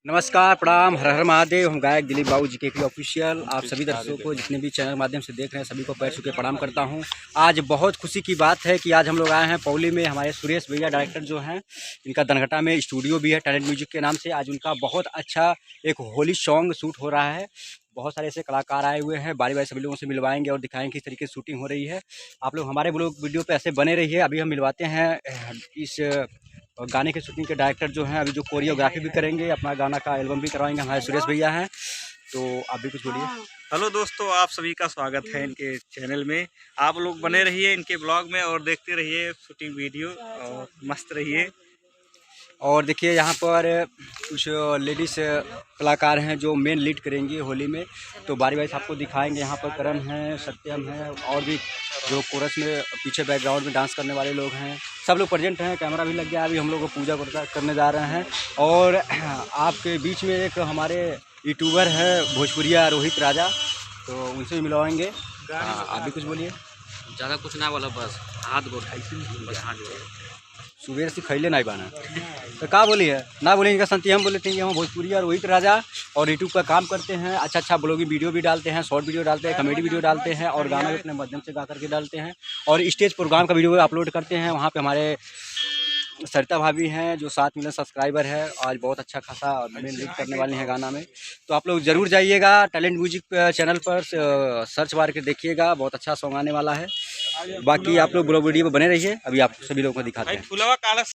नमस्कार, प्रणाम, हर हर महादेव। हम गायक दिलीप बाबू जी के ऑफिशियल आप सभी दर्शकों को जितने भी चैनल माध्यम से देख रहे हैं सभी को पैर छू के प्रणाम करता हूं। आज बहुत खुशी की बात है कि आज हम लोग आए हैं पौली में। हमारे सुरेश भैया डायरेक्टर जो हैं, इनका दनघटा में स्टूडियो भी है टैलेंट म्यूजिक के नाम से। आज उनका बहुत अच्छा एक होली सॉन्ग शूट हो रहा है। बहुत सारे ऐसे कलाकार आए हुए हैं, बारी बारी सभी लोगों से मिलवाएंगे और दिखाएंगे किस तरीके से शूटिंग हो रही है। आप लोग हमारे ब्लॉग वीडियो पे ऐसे बने रहिए। अभी हम मिलवाते हैं इस गाने के शूटिंग के डायरेक्टर जो हैं, अभी जो कोरियोग्राफी भी करेंगे, अपना गाना का एल्बम भी करवाएंगे, हमारे सुरेश भैया हैं। तो आप भी कुछ बोलिए। हेलो दोस्तों, आप सभी का स्वागत है इनके चैनल में। आप लोग बने रहिए इनके ब्लॉग में और देखते रहिए शूटिंग वीडियो और मस्त रहिए। और देखिए यहाँ पर कुछ लेडीज़ कलाकार हैं जो मेन लीड करेंगी होली में, तो बारी बारी से आपको दिखाएंगे। यहाँ पर करण है, सत्यम है और भी जो कोरस में पीछे बैकग्राउंड में डांस करने वाले लोग हैं, सब लोग प्रेजेंट हैं। कैमरा भी लग गया। अभी हम लोग पूजा करने जा रहे हैं। और आपके बीच में एक हमारे यूट्यूबर है भोजपुरिया रोहित राजा, तो उनसे भी मिलवाएंगे। आप भी कुछ बोलिए। ज़्यादा कुछ ना बोला, बस हाथ गोड़ बस हाथ गोड़ सुबह से खैले नहीं बाना तो का बोली है ना बोलेंगे का संति। हम बोले थे कि हम भोजपुरी और रोहित राजा और यूट्यूब का काम करते हैं। अच्छा ब्लॉगिंग वीडियो भी डालते हैं, शॉर्ट वीडियो डालते हैं, कॉमेडी वीडियो डालते हैं और गाना भी अपने माध्यम से गा करके डालते हैं। और स्टेज प्रोग्राम का वीडियो अपलोड करते हैं। वहाँ पे हमारे सरिता भाभी हैं जो 7 मिलियन सब्सक्राइबर है। आज बहुत अच्छा खासा मेन लीड करने वाले हैं गाना में। तो आप लोग ज़रूर जाइएगा टैलेंट म्यूजिक चैनल पर, सर्च मार के देखिएगा। बहुत अच्छा सॉन्ग आने वाला है। बाकी आप लोग ब्लॉग वीडियो में बने रहिए। अभी आप सभी लोगों को दिखाते हैं।